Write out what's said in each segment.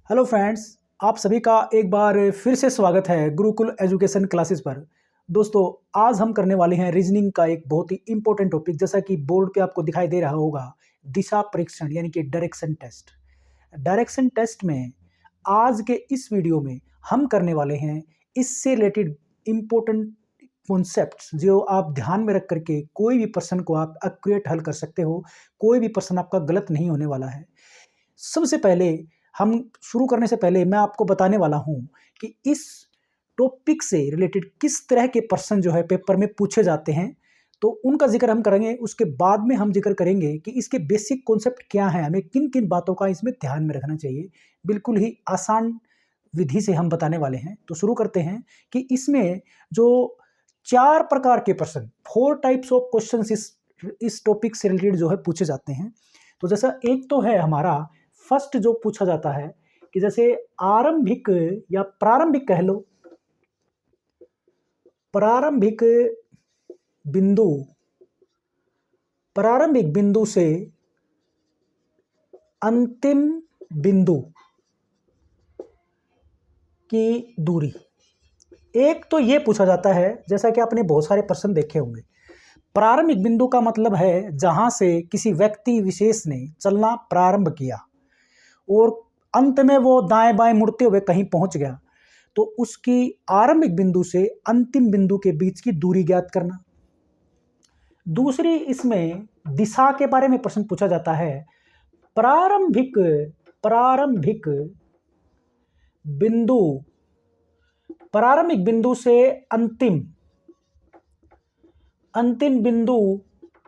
Hello friends, आप सभी का एक बार फिर से स्वागत है गुरुकुल एजुकेशन क्लासेस पर। दोस्तों, आज हम करने वाले हैं रीजनिंग का एक बहुत ही इंपॉर्टेंट टॉपिक, जैसा कि बोर्ड पे आपको दिखाई दे रहा होगा, दिशा परीक्षण यानी कि डायरेक्शन टेस्ट। डायरेक्शन टेस्ट में आज के इस वीडियो में हम करने वाले हैं इससे रिलेटेड इंपॉर्टेंट कॉन्सेप्ट्स जो आप ध्यान में रख करके कोई भी प्रश्न को आप एक्यूरेट हल कर सकते हो। कोई भी प्रश्न आपका गलत नहीं होने वाला है। सबसे पहले हम शुरू करने से पहले मैं आपको बताने वाला हूं कि इस टॉपिक से रिलेटेड किस तरह के प्रश्न जो है पेपर में पूछे जाते हैं, तो उनका जिक्र हम करेंगे। उसके बाद में हम जिक्र करेंगे कि इसके बेसिक कॉन्सेप्ट क्या हैं, हमें किन किन बातों का इसमें ध्यान में रखना चाहिए। बिल्कुल ही आसान विधि से हम बताने वाले हैं। तो शुरू करते हैं कि इसमें जो 4 प्रकार के प्रश्न, 4 टाइप्स ऑफ क्वेश्चंस इस टॉपिक से रिलेटेड जो है पूछे जाते हैं। तो जैसा एक तो है हमारा फर्स्ट जो पूछा जाता है कि जैसे आरंभिक या प्रारंभिक कह लो, प्रारंभिक बिंदु, प्रारंभिक बिंदु से अंतिम बिंदु की दूरी। एक तो ये पूछा जाता है, जैसा कि आपने बहुत सारे प्रश्न देखे होंगे। प्रारंभिक बिंदु का मतलब है जहां से किसी व्यक्ति विशेष ने चलना प्रारंभ किया और अंत में वो दाएं बाएं मुड़ते हुए कहीं पहुंच गया, तो उसकी आरंभिक बिंदु से अंतिम बिंदु के बीच की दूरी ज्ञात करना। दूसरी, इसमें दिशा के बारे में प्रश्न पूछा जाता है। प्रारंभिक प्रारंभिक बिंदु, प्रारंभिक बिंदु से अंतिम अंतिम बिंदु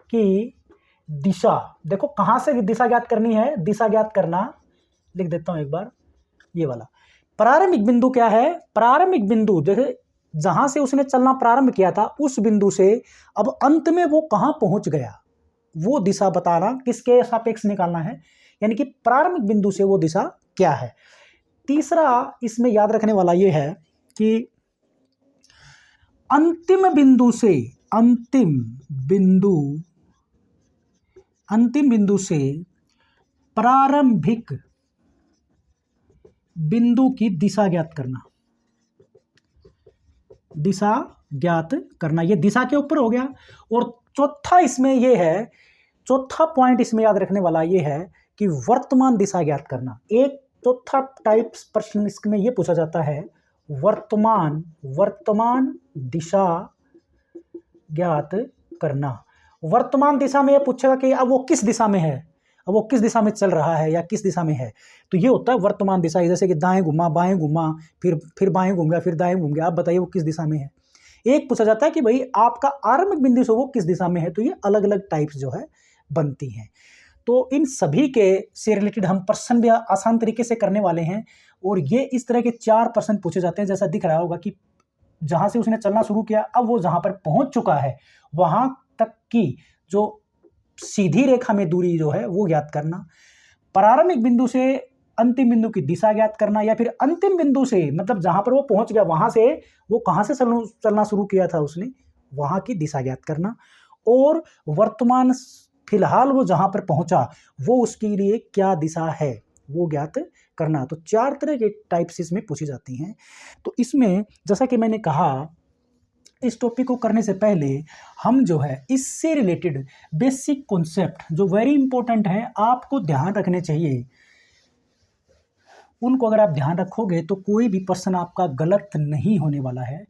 की दिशा। देखो कहां से दिशा ज्ञात करनी है, दिशा ज्ञात करना लिख देता हूं एक बार, ये वाला। प्रारंभिक बिंदु क्या है? प्रारंभिक बिंदु जैसे जहां से उसने चलना प्रारंभ किया था, उस बिंदु से अब अंत में वो कहां पहुंच गया, वो दिशा बताना, किसके सापेक्ष निकालना है, यानी कि प्रारंभिक बिंदु से वो दिशा क्या है। तीसरा इसमें याद रखने वाला ये है कि अंतिम बिंदु से अंतिम बिंदु से प्रारंभिक बिंदु की दिशा ज्ञात करना। दिशा ज्ञात करना, ये दिशा के ऊपर हो गया। और चौथा इसमें ये है, चौथा पॉइंट इसमें याद रखने वाला ये है कि वर्तमान दिशा ज्ञात करना। एक चौथा टाइप प्रश्न इसमें ये पूछा जाता है, वर्तमान दिशा ज्ञात करना। वर्तमान दिशा में ये पूछेगा कि अब वो किस दिशा में है, अब वो किस दिशा में चल रहा है या किस दिशा में है। तो ये होता है वर्तमान दिशा। जैसे कि दाएं घुमा, बाएं घुमा, फिर बाएं घूम गया, फिर दाएं घूम गया, आप बताइए वो किस दिशा में है। एक पूछा जाता है कि भाई आपका आरंभिक बिंदु से वो किस दिशा में है। तो ये अलग अलग टाइप्स जो है बनती हैं। तो इन सभी के से रिलेटेड हम प्रश्न भी आसान तरीके से करने वाले हैं। और ये इस तरह के 4 प्रश्न पूछे जाते हैं। जैसा दिख रहा होगा कि जहां से उसने चलना शुरू किया, अब वो जहां पर पहुंच चुका है वहां तक की जो सीधी रेखा में दूरी जो है वो ज्ञात करना। प्रारंभिक बिंदु से अंतिम बिंदु की दिशा ज्ञात करना, या फिर अंतिम बिंदु से मतलब जहां पर वो पहुंच गया वहां से वो कहां से चलना शुरू किया था उसने, वहां की दिशा ज्ञात करना। और वर्तमान फिलहाल वो जहां पर पहुंचा वो उसके लिए क्या दिशा है वो ज्ञात करना। तो 4 तरह के टाइप्स इसमें पूछी जाती हैं। तो इसमें जैसा कि मैंने कहा, इस टॉपिक को करने से पहले हम जो है इससे रिलेटेड बेसिक कॉन्सेप्ट जो वेरी इंपॉर्टेंट हैं, आपको ध्यान रखने चाहिए। उनको अगर आप ध्यान रखोगे तो कोई भी प्रश्न आपका गलत नहीं होने वाला है।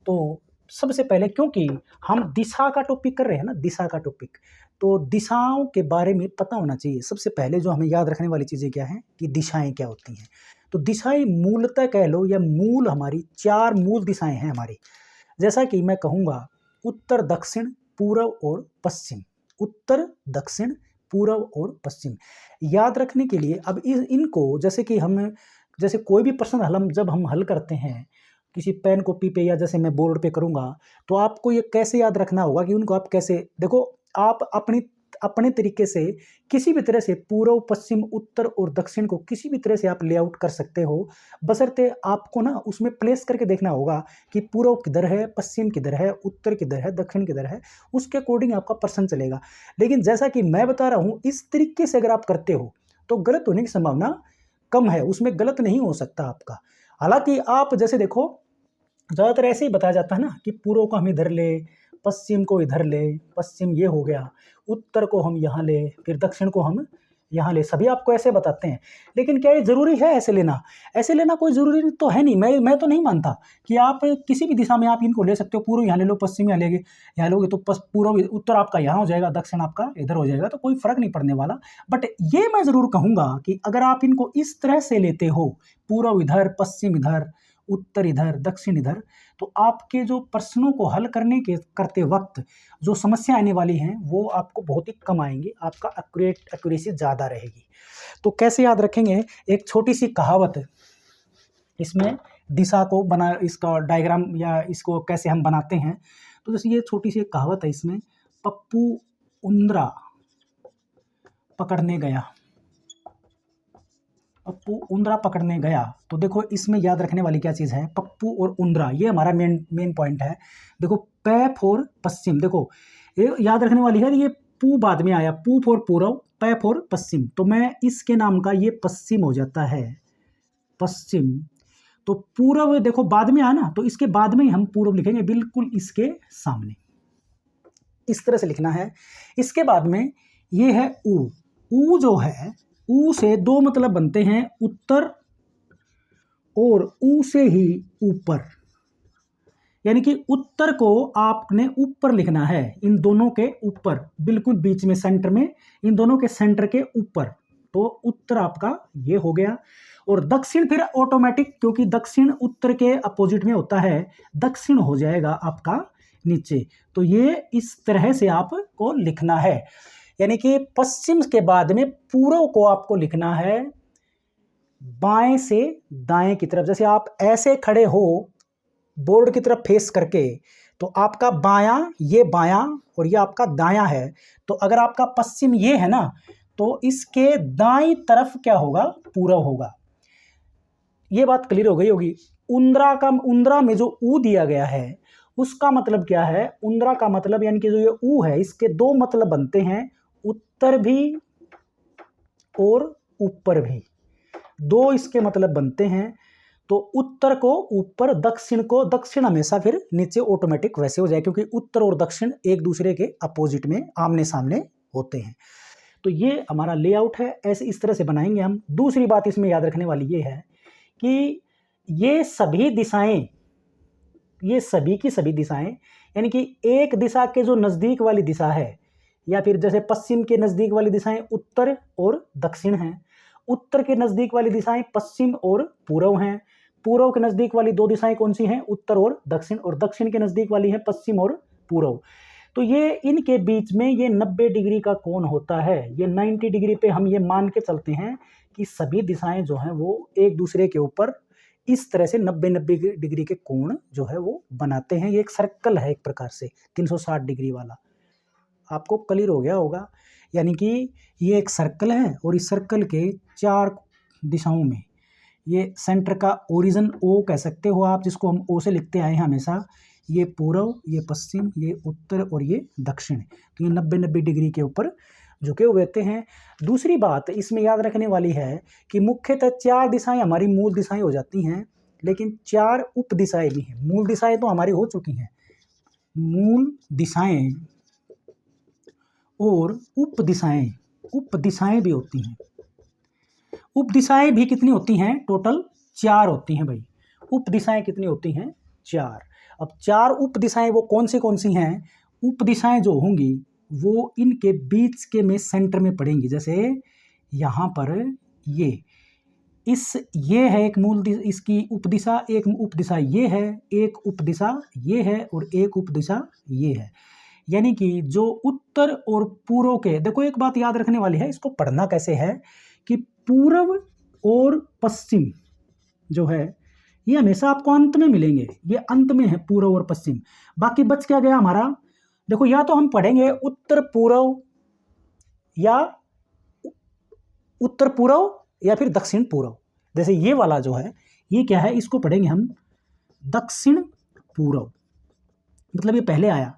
तो सबसे पहले, क्योंकि हम दिशा का टॉपिक कर रहे हैं ना, दिशा का टॉपिक, तो दिशाओं के बारे में पता होना चाहिए। सबसे पहले जो हमें याद रखने वाली चीज़ें क्या हैं कि दिशाएं क्या होती हैं। तो दिशाएं मूलतः कह लो या मूल, हमारी 4 मूल दिशाएं हैं हमारी। जैसा कि मैं कहूँगा उत्तर, दक्षिण, पूर्व और पश्चिम। उत्तर, दक्षिण, पूर्व और पश्चिम याद रखने के लिए अब इनको जैसे कि जैसे कोई भी प्रश्न जब हम हल करते हैं किसी पेन कॉपी पे या जैसे मैं बोर्ड पे करूँगा, तो आपको ये कैसे याद रखना होगा कि उनको आप कैसे, देखो आप अपने तरीके से किसी भी तरह से पूर्व, पश्चिम, उत्तर और दक्षिण को किसी भी तरह से आप लेआउट कर सकते हो, बशर्ते आपको ना उसमें प्लेस करके देखना होगा कि पूर्व किधर है, पश्चिम किधर है, उत्तर किधर है, दक्षिण किधर है, उसके अकॉर्डिंग आपका प्रश्न चलेगा। लेकिन जैसा कि मैं बता रहा हूँ, इस तरीके से अगर आप करते हो तो गलत होने की संभावना कम है, उसमें गलत नहीं हो सकता आपका। हालांकि आप जैसे देखो ज़्यादातर ऐसे ही बताया जाता है ना कि पूर्व को हम इधर ले, पश्चिम को इधर ले, पश्चिम ये हो गया, उत्तर को हम यहाँ ले, फिर दक्षिण को हम यहाँ ले, सभी आपको ऐसे बताते हैं। लेकिन क्या ये ज़रूरी है ऐसे लेना? ऐसे लेना कोई ज़रूरी तो है नहीं। मैं तो नहीं मानता कि आप किसी भी दिशा में आप इनको ले सकते हो। पूर्व यहाँ ले लो, पश्चिम यहाँ लेंगे, यहाँ लोगे तो पूर्व उत्तर आपका यहाँ हो जाएगा, दक्षिण आपका इधर हो जाएगा, तो कोई फ़र्क नहीं पड़ने वाला। बट ये मैं ज़रूर कहूँगा कि अगर आप इनको इस तरह से लेते हो, पूर्व इधर, पश्चिम इधर, उत्तर इधर, दक्षिण इधर, तो आपके जो प्रश्नों को हल करते वक्त जो समस्या आने वाली हैं वो आपको बहुत ही कम आएंगी, आपका एक्यूरेसी ज़्यादा रहेगी। तो कैसे याद रखेंगे? एक छोटी सी कहावत इसमें दिशा को बना, इसका डायग्राम या इसको कैसे हम बनाते हैं। तो जैसे ये छोटी सी एक कहावत है, इसमें पप्पू उंदरा पकड़ने गया, पप्पू उंदरा पकड़ने गया। तो देखो इसमें याद रखने वाली क्या चीज़ है, पप्पू और उंदरा, ये हमारा मेन पॉइंट है। देखो पै फॉर पश्चिम, देखो ये याद रखने वाली है, ये पू बाद में आया, पू फॉर पूर्व, पै फॉर पश्चिम, तो मैं इसके नाम का ये पश्चिम हो जाता है, पश्चिम। तो पूर्व देखो बाद में आया ना, तो इसके बाद में ही हम पूर्व लिखेंगे, बिल्कुल इसके सामने, इस तरह से लिखना है। इसके बाद में ये है ऊ, ऊ जो है, ऊ से दो मतलब बनते हैं, उत्तर और ऊ से ही ऊपर, यानी कि उत्तर को आपने ऊपर लिखना है, इन दोनों के ऊपर, बिल्कुल बीच में सेंटर में, इन दोनों के सेंटर के ऊपर, तो उत्तर आपका ये हो गया। और दक्षिण फिर ऑटोमेटिक, क्योंकि दक्षिण उत्तर के अपोजिट में होता है, दक्षिण हो जाएगा आपका नीचे। तो ये इस तरह से आपको लिखना है, यानी कि पश्चिम के बाद में पूर्व को आपको लिखना है बाएं से दाएं की तरफ। जैसे आप ऐसे खड़े हो बोर्ड की तरफ फेस करके, तो आपका बायां ये बायां और ये आपका दायां है। तो अगर आपका पश्चिम ये है ना, तो इसके दाईं तरफ क्या होगा, पूर्व होगा। ये बात क्लियर हो गई होगी। उंदरा में जो ऊ दिया गया है उसका मतलब क्या है, उंदरा का मतलब यानी कि जो ये ऊ है, इसके दो मतलब बनते हैं, उत्तर भी और ऊपर भी, दो इसके मतलब बनते हैं। तो उत्तर को ऊपर, दक्षिण को दक्षिण, हमेशा फिर नीचे ऑटोमेटिक वैसे हो जाए, क्योंकि उत्तर और दक्षिण एक दूसरे के अपोजिट में आमने सामने होते हैं। तो ये हमारा लेआउट है, ऐसे इस तरह से बनाएंगे हम। दूसरी बात इसमें याद रखने वाली ये है कि ये सभी दिशाएं, ये सभी की सभी दिशाएं, यानी कि एक दिशा के जो नज़दीक वाली दिशा है, या फिर जैसे पश्चिम के नज़दीक वाली दिशाएं उत्तर और दक्षिण हैं, उत्तर के नज़दीक वाली दिशाएं पश्चिम और पूर्व हैं, पूर्व के नज़दीक वाली दो दिशाएं कौन सी हैं, उत्तर और दक्षिण के नज़दीक वाली हैं पश्चिम और पूर्व। तो ये इनके बीच में ये 90 डिग्री का कोण होता है। ये 90 डिग्री पे हम ये मान के चलते हैं कि सभी दिशाएं जो हैं वो एक दूसरे के ऊपर इस तरह से 90 डिग्री के कोण जो है वो बनाते हैं। ये एक सर्कल है एक प्रकार से 360 डिग्री वाला, आपको क्लियर हो गया होगा। यानी कि ये एक सर्कल है और इस सर्कल के चार दिशाओं में ये सेंटर का ओरिजिन ओ कह सकते हो आप, जिसको हम ओ से लिखते आए हैं हमेशा, ये पूर्व, ये पश्चिम, ये उत्तर और ये दक्षिण। तो ये 90 डिग्री के ऊपर झुके हुए होते हैं। दूसरी बात इसमें याद रखने वाली है कि मुख्यतः 4 दिशाएं हमारी मूल दिशाएं हो जाती हैं, लेकिन 4 उप दिशाएं भी हैं। मूल दिशाएं तो हमारी हो चुकी हैं, मूल दिशाएं और उप दिशाएं भी होती हैं। उप दिशाएं भी कितनी होती हैं, टोटल 4 होती हैं भाई। उप दिशाएं कितनी होती हैं, 4। अब 4 उप दिशाएं वो कौन सी हैं, उप दिशाएं जो होंगी वो इनके बीच के में सेंटर में पड़ेंगी। जैसे यहाँ पर ये है एक मूल इसकी उप दिशा, एक उप दिशा ये है, एक उप दिशा ये है और एक उप दिशा ये है। यानी कि जो उत्तर और पूर्व के, देखो एक बात याद रखने वाली है, इसको पढ़ना कैसे है कि पूर्व और पश्चिम जो है ये हमेशा आपको अंत में मिलेंगे, ये अंत में है पूर्व और पश्चिम। बाकी बच क्या गया हमारा, देखो या तो हम पढ़ेंगे उत्तर पूर्व या फिर दक्षिण पूर्व। जैसे ये वाला जो है ये क्या है, इसको पढ़ेंगे हम दक्षिण पूर्व, मतलब ये पहले आया।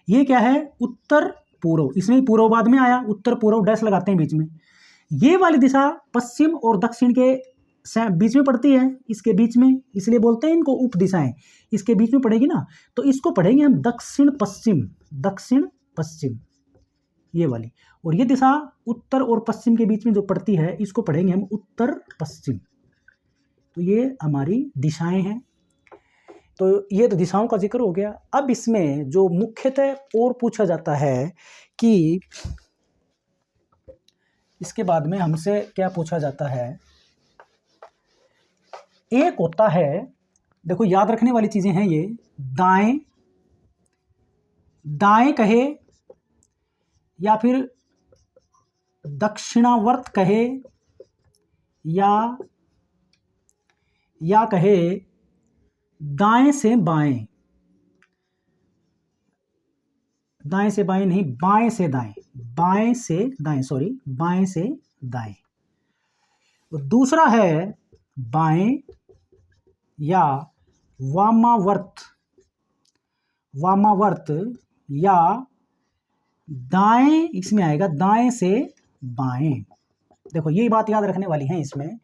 ये क्या है, उत्तर पूर्व, इसमें पूर्व बाद में आया, उत्तर पूर्व डैश लगाते हैं बीच में। ये वाली दिशा पश्चिम और दक्षिण के बीच में पड़ती है, इसके बीच में, इसलिए बोलते हैं इनको उप दिशाएं। इसके बीच में पड़ेगी ना, तो इसको पढ़ेंगे हम दक्षिण पश्चिम, दक्षिण पश्चिम ये वाली। और ये दिशा उत्तर और पश्चिम के बीच में जो पड़ती है इसको पढ़ेंगे हम उत्तर पश्चिम। तो ये हमारी दिशाएं हैं। तो ये तो दिशाओं का जिक्र हो गया। अब इसमें जो मुख्यतः और पूछा जाता है कि इसके बाद में हमसे क्या पूछा जाता है, एक होता है, देखो याद रखने वाली चीजें हैं ये, दाएं, दाएं कहे या फिर दक्षिणावर्त कहे या कहे दाएं से बाएं, दाएं से बाएं नहीं, बाएं से दाएं, बाएं से दाएं, सॉरी, बाएं से दाएं। तो दूसरा है बाएं या वामावर्त, वामावर्त या दाएं, इसमें आएगा दाएं से बाएं। देखो ये बात याद रखने वाली है इसमें।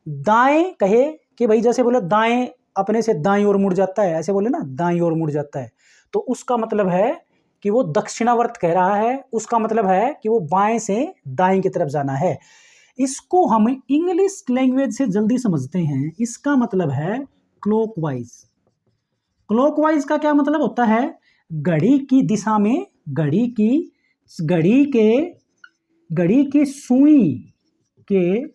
दाएं कहे कि भाई जैसे बोले दाएं अपने से दाईं ओर मुड़ जाता है, ऐसे बोले ना दाईं ओर मुड़ जाता है, तो उसका मतलब है कि वो दक्षिणावर्त कह रहा है, उसका मतलब है कि वो बाएं से दाईं की तरफ जाना है। इसको हम इंग्लिश लैंग्वेज से जल्दी समझते हैं। इसका मतलब है क्लॉकवाइज। क्लॉकवाइज का क्या मतलब होता है? घड़ी की दिशा में, घड़ी की सुई के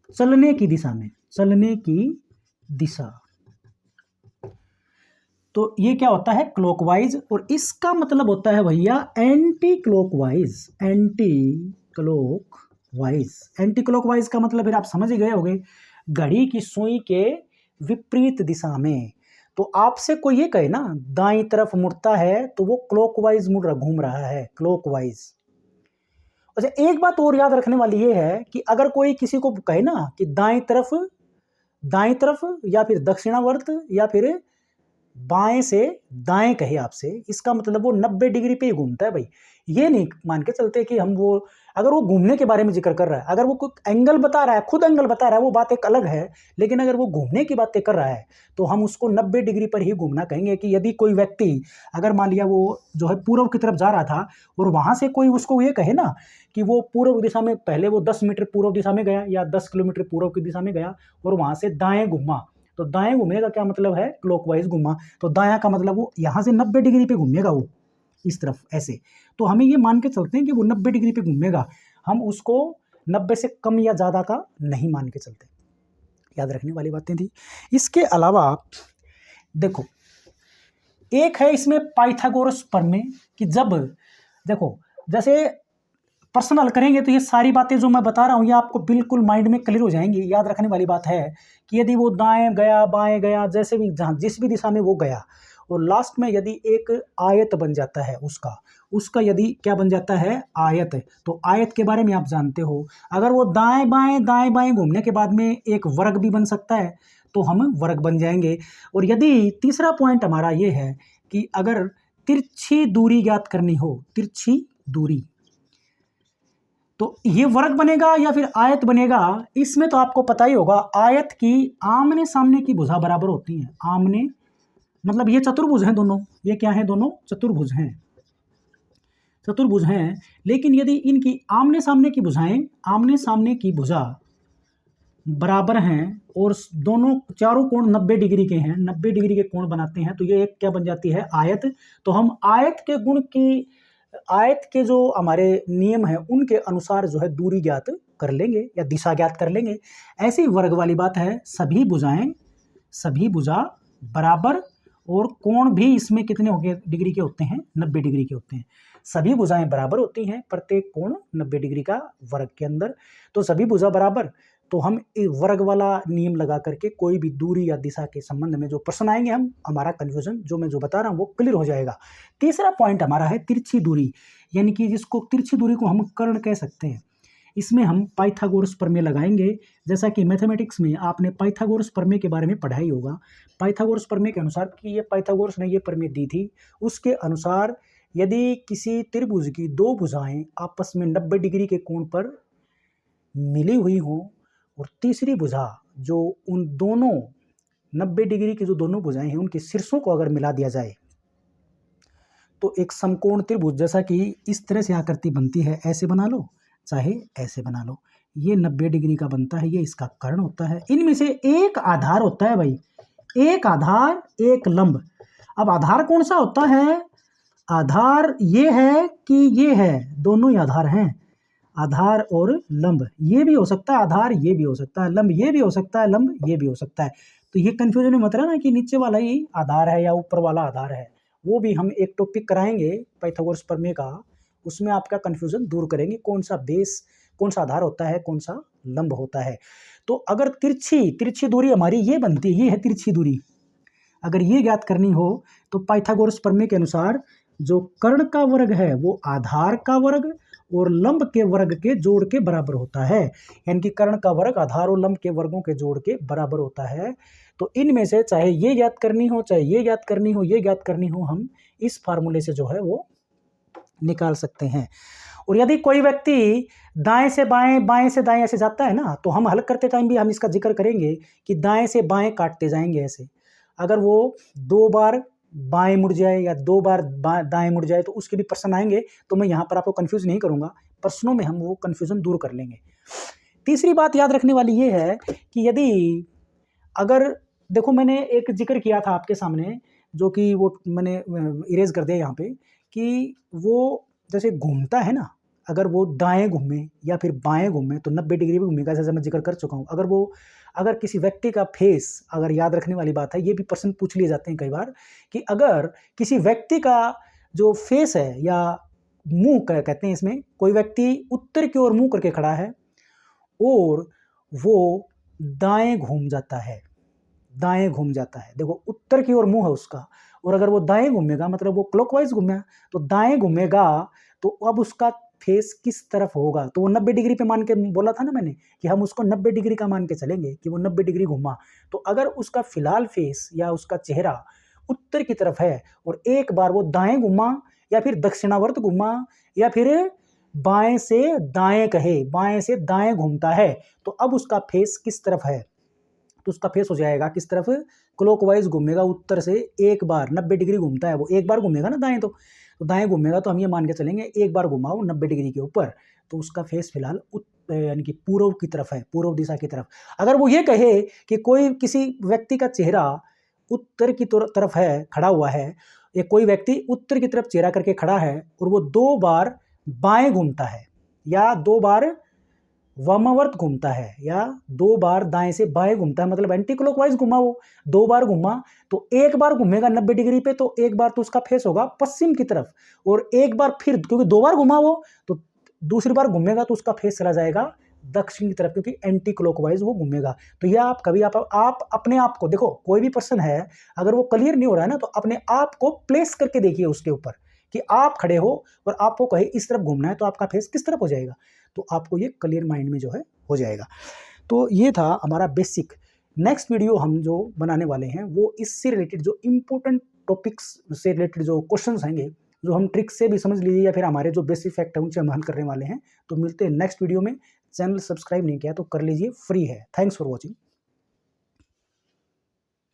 चलने की दिशा में, चलने की दिशा। तो ये क्या होता है? क्लॉकवाइज। और इसका मतलब होता है भैया anti clockwise, anti clockwise. Anti clockwise का मतलब फिर आप समझ ही गए होंगे, घड़ी की सुई के विपरीत दिशा में। तो आपसे कोई ये कहे ना दाईं तरफ मुड़ता है तो वो क्लॉकवाइज मुड़ रहा, घूम रहा है, क्लॉकवाइज। अच्छा एक बात और याद रखने वाली ये है कि अगर कोई किसी को कहे ना कि दाईं तरफ या फिर दक्षिणावर्त या फिर बाएं से दाएं कहे आपसे, इसका मतलब वो 90 डिग्री पे ही घूमता है भाई। ये नहीं मान के चलते कि हम वो, अगर वो घूमने के बारे में जिक्र कर रहा है, अगर वो कोई एंगल बता रहा है, खुद एंगल बता रहा है, वो बात एक अलग है। लेकिन अगर वो घूमने की बातें कर रहा है तो हम उसको 90 डिग्री पर ही घूमना कहेंगे। कि यदि कोई व्यक्ति अगर मान लिया वो जो है पूर्व की तरफ जा रहा था और वहां से कोई उसको ये कहे ना कि वो पूर्व दिशा में, पहले वो 10 मीटर पूर्व दिशा में गया या 10 किलोमीटर पूर्व की दिशा में गया और वहां से दाएं घूमा, तो दाएं घूमने का क्या मतलब है? क्लॉकवाइज घूमा। तो दायां का मतलब वो यहां से 90 डिग्री पे घूमेगा, वो इस तरफ ऐसे। तो हमें ये मान के चलते हैं कि वो 90 डिग्री पे घूमेगा, हम उसको 90 से कम या ज़्यादा का नहीं मान के चलते। याद रखने वाली बातें थी। इसके अलावा देखो एक है इसमें पाइथागोरस प्रमेय, कि जब देखो जैसे प्रश्न हल करेंगे तो ये सारी बातें जो मैं बता रहा हूँ ये आपको बिल्कुल माइंड में क्लियर हो जाएंगी। याद रखने वाली बात है कि यदि वो दाएं गया बाएं गया, जैसे भी जहाँ जिस भी दिशा में वो गया, और लास्ट में यदि एक आयत बन जाता है उसका यदि क्या बन जाता है? आयत। तो आयत के बारे में आप जानते हो, अगर वो दाएं बाएं घूमने के बाद में एक वर्ग भी बन सकता है तो हम वर्ग बन जाएंगे। और यदि तीसरा पॉइंट हमारा ये है कि अगर तिरछी दूरी ज्ञात करनी हो, तिरछी दूरी, तो ये वर्ग बनेगा या फिर आयत बनेगा। इसमें तो आपको पता ही होगा, आयत की आमने सामने की भुजा बराबर होती है। आमने मतलब ये चतुर्भुज हैं दोनों, ये क्या है? दोनों चतुर्भुज हैं, चतुर्भुज हैं। लेकिन यदि इनकी आमने सामने की भुजाएं, आमने सामने की भुजा बराबर हैं और दोनों चारों कोण 90 डिग्री के हैं, 90 डिग्री के कोण बनाते हैं, तो ये एक क्या बन जाती है? आयत। तो हम आयत के गुण की, आयत के जो हमारे नियम है उनके अनुसार जो है दूरी ज्ञात कर लेंगे या दिशा ज्ञात कर लेंगे। ऐसी वर्ग वाली बात है, सभी भुजा बराबर और कोण भी इसमें कितने हो गए डिग्री के होते हैं? 90 डिग्री के होते हैं। सभी भुजाएं बराबर होती हैं, प्रत्येक कोण 90 डिग्री का वर्ग के अंदर। तो सभी भुजा बराबर, तो हम वर्ग वाला नियम लगा करके कोई भी दूरी या दिशा के संबंध में जो प्रश्न आएंगे, हमारा कन्फ्यूजन जो मैं बता रहा हूँ वो क्लियर हो जाएगा। तीसरा पॉइंट हमारा है तिरछी दूरी, यानी कि जिसको तिरछी दूरी को हम कर्ण कह सकते हैं। इसमें हम पाइथागोरस प्रमेय लगाएंगे। जैसा कि मैथमेटिक्स में आपने पाइथागोरस प्रमेय के बारे में पढ़ा ही होगा। पाइथागोरस प्रमेय के अनुसार कि ये पाइथागोरस ने ये प्रमेय दी थी, उसके अनुसार यदि किसी त्रिभुज की दो भुजाएं आपस में 90 डिग्री के कोण पर मिली हुई हों और तीसरी भुजा जो उन दोनों 90 डिग्री की जो दोनों भुजाएं हैं उनके शीर्षों को अगर मिला दिया जाए तो एक समकोण त्रिभुज जैसा कि इस तरह से आकृति बनती है, ऐसे बना लो चाहे ऐसे बना लो, ये 90 डिग्री का बनता है, ये इसका कर्ण होता है। इनमें से एक आधार होता है भाई, एक आधार एक लंब। अब आधार कौन सा होता है? आधार ये है कि ये है, दोनों ही आधार हैं, आधार और लंब। ये भी हो सकता है आधार, ये भी हो सकता है लंब, ये भी हो सकता है लंब, ये भी हो सकता है। तो ये कंफ्यूजन में मत रहना कि नीचे वाला ही आधार है या ऊपर वाला आधार है, वो भी हम एक टॉपिक कराएंगे पाइथागोरस प्रमेय का, उसमें आपका कंफ्यूजन दूर करेंगे, कौन सा बेस, कौन सा आधार होता है, कौन सा लंब होता है। तो अगर तिरछी दूरी हमारी ये बनती है, ये है तिरछी दूरी, अगर ये ज्ञात करनी हो तो पाइथागोरस प्रमेय के अनुसार जो कर्ण का वर्ग है वो आधार का वर्ग और लंब के वर्ग के जोड़ के बराबर होता है, यानी कि कर्ण का वर्ग आधार और लंब के वर्गों के जोड़ के बराबर होता है। तो इनमें से चाहे ये ज्ञात करनी हो, चाहे ये ज्ञात करनी हो, ये ज्ञात करनी हो, हम इस फार्मूले से जो है वो निकाल सकते हैं। और यदि कोई व्यक्ति दाएं से बाएं, बाएं से दाएं ऐसे जाता है ना, तो हम हल करते टाइम भी हम इसका जिक्र करेंगे कि दाएं से बाएं काटते जाएंगे ऐसे। अगर वो 2 बार बाएं मुड़ जाए या 2 बार दाएं मुड़ जाए तो उसके भी प्रश्न आएंगे, तो मैं यहाँ पर आपको कंफ्यूज नहीं करूँगा, प्रश्नों में हम वो कंफ्यूजन दूर कर लेंगे। तीसरी बात याद रखने वाली ये है कि यदि अगर देखो मैंने एक जिक्र किया था आपके सामने, जो कि वो मैंने इरेज कर दिया यहाँ पे, कि वो जैसे घूमता है ना, अगर वो दाएं घूमे या फिर बाएं घूमे तो 90 डिग्री भी घूमेगा, जैसे मैं जिक्र कर चुका हूँ। अगर किसी व्यक्ति का फेस, अगर याद रखने वाली बात है, ये भी प्रश्न पूछ लिए जाते हैं कई बार, कि अगर किसी व्यक्ति का जो फेस है या मुंह कहते हैं इसमें, कोई व्यक्ति उत्तर की ओर मुंह करके खड़ा है और वो दाएं घूम जाता है, दाएं घूम जाता है, देखो उत्तर की ओर मुंह है उसका, और अगर वो दाएं घूमेगा मतलब वो क्लॉकवाइज घूमेगा, तो दाएं घूमेगा तो अब उसका फेस किस तरफ होगा? तो वो 90 डिग्री पे मान के बोला था ना मैंने कि हम उसको 90 डिग्री का मान के चलेंगे कि वो 90 डिग्री घुमा। तो अगर उसका फिलहाल फेस या उसका चेहरा उत्तर की तरफ है और एक बार वो दाएं घुमा या फिर दक्षिणावर्त घुमा या फिर बाएं से दाएं कहे, बाएं से दाएं घूमता है, तो अब उसका फेस किस तरफ है? तो उसका फेस हो जाएगा किस तरफ? क्लॉकवाइज घूमेगा, उत्तर से एक बार 90 डिग्री घूमता है वो, एक बार घूमेगा ना दाएं, तो दाएं घूमेगा तो हम ये मान के चलेंगे एक बार घुमाओ 90 डिग्री के ऊपर, तो उसका फेस फिलहाल यानी कि पूर्व की तरफ है, पूर्व दिशा की तरफ। अगर वो ये कहे कि कोई किसी व्यक्ति का चेहरा उत्तर की तरफ है, खड़ा हुआ है, या कोई व्यक्ति उत्तर की तरफ चेहरा करके खड़ा है और वो 2 बार बाएं घूमता है या 2 बार वामावर्त घूमता है या 2 बार दाएं से बाएं घूमता है, मतलब एंटी क्लॉकवाइज घुमा, वो 2 बार घुमा, तो एक बार घूमेगा 90 डिग्री पे तो एक बार तो उसका फेस होगा पश्चिम की तरफ, और एक बार फिर क्योंकि 2 बार घुमा वो, तो दूसरी बार घूमेगा तो उसका फेस चला जाएगा दक्षिण की तरफ, क्योंकि एंटी क्लॉकवाइज वो घूमेगा। तो यह आप कभी आप अपने आप को देखो, कोई भी पर्सन है अगर वो क्लियर नहीं हो रहा है ना, तो अपने आप को प्लेस करके देखिए उसके ऊपर कि आप खड़े हो और आपको कहे इस तरफ घूमना है, तो आपका फेस किस तरफ हो जाएगा, तो आपको ये क्लियर माइंड में जो है हो जाएगा। तो ये था हमारा बेसिक। नेक्स्ट वीडियो हम जो बनाने वाले हैं वो इससे रिलेटेड जो इम्पोर्टेंट टॉपिक्स से रिलेटेड जो क्वेश्चंस आएंगे, जो हम ट्रिक से भी समझ लीजिए या फिर हमारे जो बेसिक फैक्ट है उनसे हम हल करने वाले हैं। तो मिलते हैं नेक्स्ट वीडियो में। चैनल सब्सक्राइब नहीं किया तो कर लीजिए, फ्री है। Thanks for watching.